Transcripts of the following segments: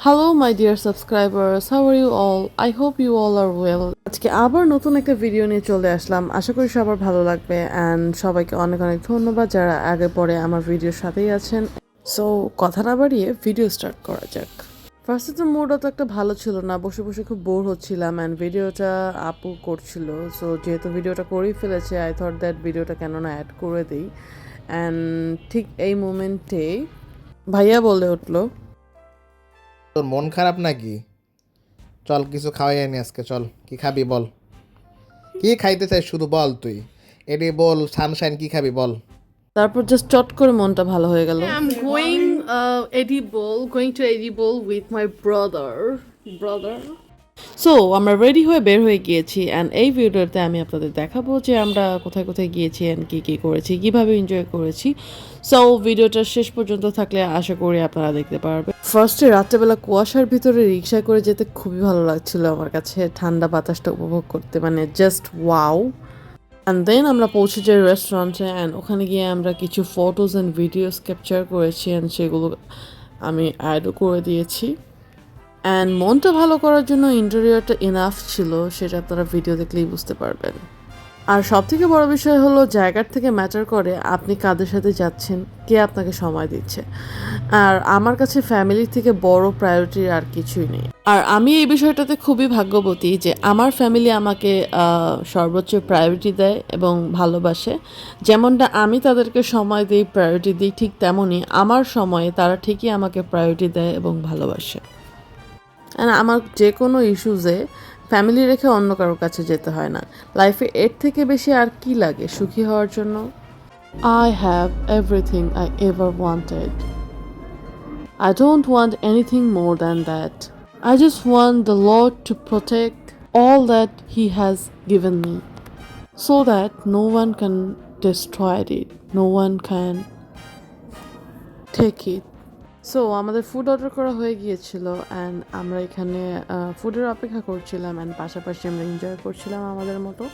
Hello my dear subscribers, how are you all? I hope you all are well. আজকে আবার নতুন একটা video নিয়ে চলে আসলাম। আশা করি সবার ভালো লাগবে অ্যান্ড সবাইকে অনেক অনেক ধন্যবাদ যারা আগে পরে আমার ভিডিওর সাথেই আছেন। সো কথা না বাড়িয়ে ভিডিও স্টার্ট করা যাক। ফার্স্টে তো মুডটা তো একটা ভালো ছিল না, বসে বসে খুব বোর হচ্ছিলাম অ্যান্ড ভিডিওটা আপু করছিল। সো যেহেতু ভিডিওটা করেই ফেলেছে, আই থট দ্যাট ভিডিওটা কেন না অ্যাড করে দিই। অ্যান্ড ঠিক এই মোমেন্টে ভাইয়া বলে উঠলো, তোর মন খারাপ নাকি? চল কিছু খাওয়াই আনি আজকে, চল কি খাবি বল, কি খাইতে চাই শুধু বল, তুই এটি বল। সানশাইন কি খাবি বল। তারপর জাস্ট চট করে মনটা ভালো হয়ে গেল। I'm going going to edible with my brother. So আমরা রেডি হয়ে বের হয়ে গিয়েছি অ্যান্ড এই ভিডিওতে আমি আপনাদের দেখাবো যে আমরা কোথায় কোথায় গিয়েছি অ্যান্ড কী কী করেছি, কীভাবে এনজয় করেছি। সো ভিডিওটা শেষ পর্যন্ত থাকলে আশা করি আপনারা দেখতে পারবেন। ফার্স্টে রাত্রেবেলা কুয়াশার ভিতরে রিক্সায় করে যেতে খুবই ভালো লাগছিল আমার কাছে, ঠান্ডা বাতাসটা উপভোগ করতে, মানে জাস্ট ওয়াও। অ্যান্ড দেন আমরা পৌঁছে যাই রেস্টুরেন্টে অ্যান্ড ওখানে গিয়ে আমরা কিছু ফটোজ অ্যান্ড ভিডিওস ক্যাপচার করেছি অ্যান্ড সেগুলো আমি অ্যাডও করে দিয়েছি। অ্যান্ড মনটা ভালো করার জন্য ইন্টেরিয়রটা ইনাফ ছিল, সেটা আপনারা ভিডিও দেখলেই বুঝতে পারবেন। আর সব থেকে বড় বিষয় হলো জায়গার থেকে ম্যাটার করে আপনি কাদের সাথে যাচ্ছেন, কে আপনাকে সময় দিচ্ছে। আর আমার কাছে ফ্যামিলির থেকে বড় প্রায়োরিটি আর কিছুই নেই। আর আমি এই বিষয়টাতে খুবই ভাগ্যবতী যে আমার ফ্যামিলি আমাকে সর্বোচ্চ প্রায়োরিটি দেয় এবং ভালোবাসে। যেমনটা আমি তাদেরকে সময় দিই, প্রায়োরিটি দিই, ঠিক তেমনই আমার সময়ে তারা ঠিকই আমাকে প্রায়োরিটি দেয় এবং ভালোবাসে। আমার যে কোনো ইস্যুজে ফ্যামিলি রেখে অন্য কারোর কাছে যেতে হয় না। লাইফে এর থেকে বেশি আর কি লাগে সুখী হওয়ার জন্য? I have everything I ever wanted. I don't want anything more than that. I just want the Lord to protect all that He has given me so that no one can destroy it, no one can take it. So আমাদের food order করা হয়ে গিয়েছিল and আমরা এখানে ফুডের অপেক্ষা করছিলাম and পাশাপাশি আমরা এনজয় করছিলাম আমাদের মতো।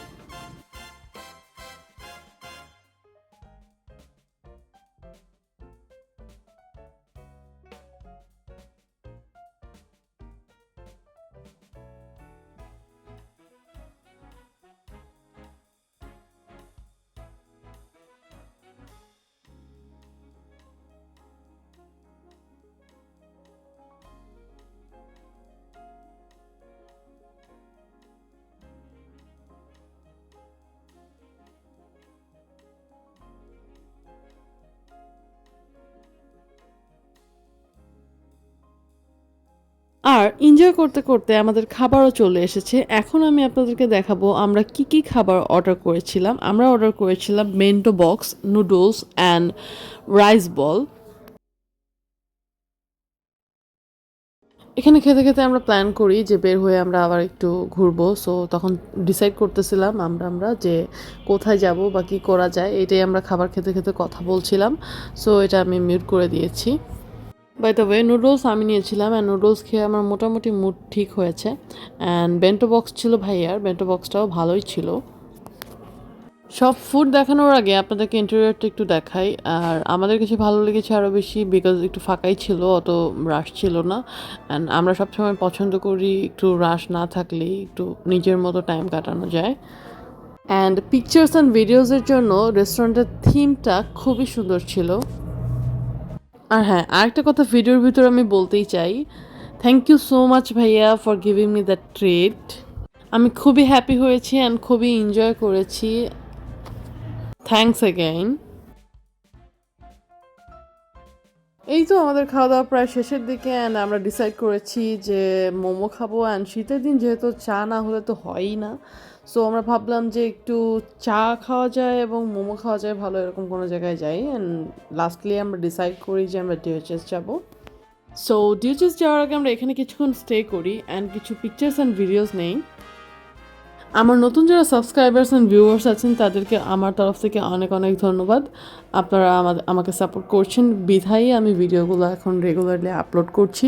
আর এনজয় করতে করতে আমাদের খাবারও চলে এসেছে। এখন আমি আপনাদেরকে দেখাবো আমরা কি কি খাবার অর্ডার করেছিলাম। আমরা অর্ডার করেছিলাম bento box, noodles and rice ball. এখানে খেতে খেতে আমরা প্ল্যান করি যে বের হয়ে আমরা আবার একটু ঘুরবো। সো তখন ডিসাইড করতেছিলাম আমরা যে কোথায় যাব বা কী করা যায়, এটাই আমরা খাবার খেতে খেতে কথা বলছিলাম। সো এটা আমি মিউট করে দিয়েছি। বাই দ্য ওয়ে নুডলস আমি নিয়েছিলাম অ্যান্ড নুডলস খেয়ে আমার মোটামুটি মুড ঠিক হয়েছে। অ্যান্ড বেন্টো বক্স ছিল ভাইয়ার, বেন্টো বক্সটাও ভালোই ছিল। সব ফুড দেখানোর আগে আপনাদেরকে ইন্টেরিয়রটা একটু দেখাই। আর আমাদের কাছে ভালো লেগেছে আরও বেশি বিকজ একটু ফাঁকাই ছিল, অত রাশ ছিল না। অ্যান্ড আমরা সবসময় পছন্দ করি একটু রাশ না থাকলেই একটু নিজের মতো টাইম কাটানো যায়। অ্যান্ড পিকচার্স অ্যান্ড ভিডিওসের জন্য রেস্টুরেন্টের থিমটা খুবই সুন্দর ছিল। আর হ্যাঁ, আরেকটা কথা ভিডিওর ভিতরে আমি বলতেই চাই, থ্যাংক ইউ সো মাচ ভাইয়া for giving me that treat. আমি খুবই হ্যাপি হয়েছি অ্যান্ড খুবই এনজয় করেছি। Thanks again. এই তো আমাদের খাওয়া দাওয়া প্রায় শেষের দিকে অ্যান্ড আমরা ডিসাইড করেছি যে মোমো খাবো অ্যান্ড শীতের দিন যেহেতু চা না হলে তো হয়ই না। সো আমরা ভাবলাম যে একটু চা খাওয়া যায় এবং মোমো খাওয়া যায় ভালো, এরকম কোনো জায়গায় যাই অ্যান্ড লাস্টলি আমরা ডিসাইড করি যে আমরা ডিওচেস যাবো। সো ডিওচেস যাওয়ার আগে আমরা এখানে কিছুক্ষণ স্টে করি অ্যান্ড কিছু পিকচার্স অ্যান্ড ভিডিওস নেই। আমার নতুন যারা সাবস্ক্রাইবার্স অ্যান্ড ভিউয়ার্স আছেন তাদেরকে আমার তরফ থেকে অনেক অনেক ধন্যবাদ। আপনারা আমাকে সাপোর্ট করছেন বিধায়ী আমি ভিডিওগুলো এখন রেগুলারলি আপলোড করছি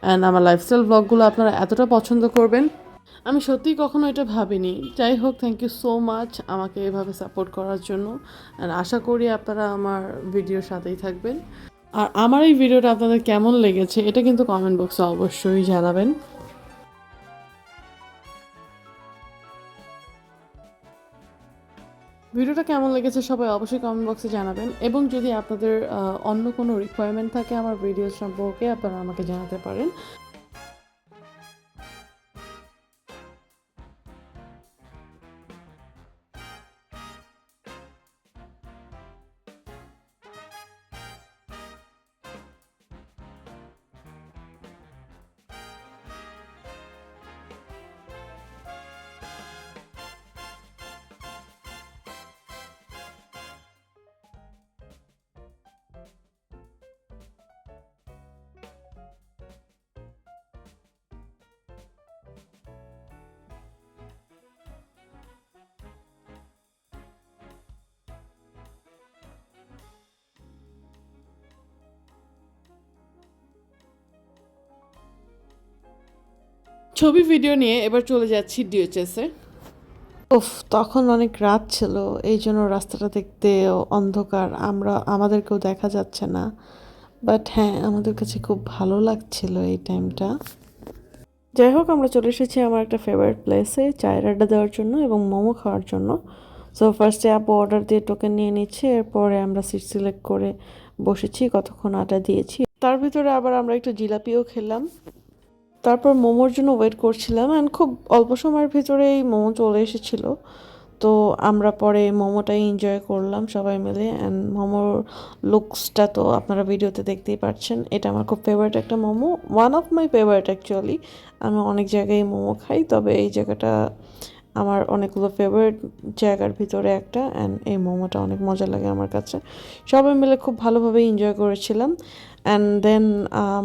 অ্যান্ড আমার লাইফস্টাইল ব্লগগুলো আপনারা এতটা পছন্দ করবেন আমি সত্যিই কখনো এটা ভাবিনি। যাই হোক, থ্যাংক ইউ সো মাচ আমাকে এভাবে সাপোর্ট করার জন্য অ্যান্ড আশা করি আপনারা আমার ভিডিওর সাথেই থাকবেন। আর আমার এই ভিডিওটা আপনাদের কেমন লেগেছে এটা কিন্তু কমেন্ট বক্সে অবশ্যই জানাবেন। ভিডিওটা কেমন লেগেছে সবাই অবশ্যই কমেন্ট বক্সে জানাবেন, এবং যদি আপনাদের অন্য কোনো রিকোয়ারমেন্ট থাকে আমার ভিডিও সম্পর্কে আপনারা আমাকে জানাতে পারেন। ছবি ভিডিও নিয়ে এবার চলে যাচ্ছি ডিএচএসে। উফ, তখন অনেক রাত ছিল, এই জন্য রাস্তাটা দেখতে অন্ধকার, আমাদেরকেও দেখা যাচ্ছে না। বাট হ্যাঁ, আমাদের কাছে খুব ভালো লাগছিল এই টাইমটা। যাই হোক, আমরা চলে এসেছি আমার একটা ফেভারিট প্লেসে চায়ের আড্ডা দেওয়ার জন্য এবং মোমো খাওয়ার জন্য। সো ফার্স্টে আপু অর্ডার দিয়ে টোকেন নিয়ে নিচ্ছে, এরপরে আমরা সিট সিলেক্ট করে বসেছি, কতক্ষণ আড্ডা দিয়েছি। তার ভিতরে আবার আমরা একটু জিলাপিও খেলাম। তারপর মোমোর জন্য ওয়েট করছিলাম, অ্যান্ড খুব অল্প সময়ের ভিতরেই মোমো চলে এসেছিলো। তো আমরা পরে মোমোটাই এনজয় করলাম সবাই মিলে, অ্যান্ড মোমোর লুকসটা তো আপনারা ভিডিওতে দেখতেই পাচ্ছেন। এটা আমার খুব ফেভারিট একটা momo, one of my favourite actually. আমি অনেক জায়গায় মোমো খাই, তবে এই জায়গাটা আমার অনেকগুলো ফেভারিট জায়গার ভিতরে একটা, অ্যান্ড এই মোমোটা অনেক মজা লাগে আমার কাছে। সবাই মিলে খুব ভালোভাবে এনজয় করেছিলাম। অ্যান্ড দেন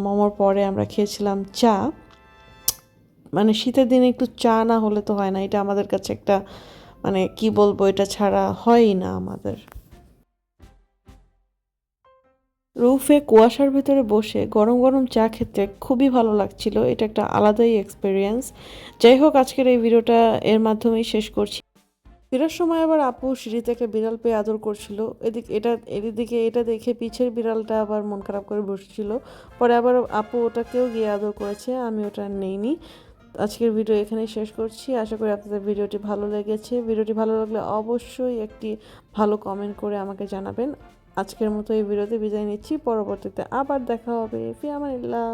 মোমোর পরে আমরা খেয়েছিলাম চা। মানে শীতের দিনে একটু চা না হলে তো হয় না, এটা আমাদের কাছে একটা মানে কি বলবো, এটা ছাড়া হয়ই না আমাদের। রুফে কুয়াশার ভিতরে বসে গরম গরম চা খেতে খুবই ভালো লাগছিল, এটা একটা আলাদাই এক্সপিরিয়েন্স। যাই হোক, আজকের এই ভিডিওটা এর মাধ্যমেই শেষ করছি। ফেরার সময় আবার আপু সিঁড়ি থেকে বিড়াল পেয়ে আদর করছিল, এদিকে এটা দেখে পিছের বিড়ালটা আবার মন খারাপ করে বসছিল। পরে আবার আপু ওটাকেও গিয়ে আদর করেছে, আমি ওটা নেইনি। আজকের ভিডিও এখানেই শেষ করছি, আশা করি আপনাদের ভিডিওটি ভালো লেগেছে। ভিডিওটি ভালো লাগলে অবশ্যই একটি ভালো কমেন্ট করে আমাকে জানাবেন। আজকের মতো এই ভিডিওতে বিদায় নিচ্ছি, পরবর্তীতে আবার দেখা হবে। ফি আমানিল্লাহ।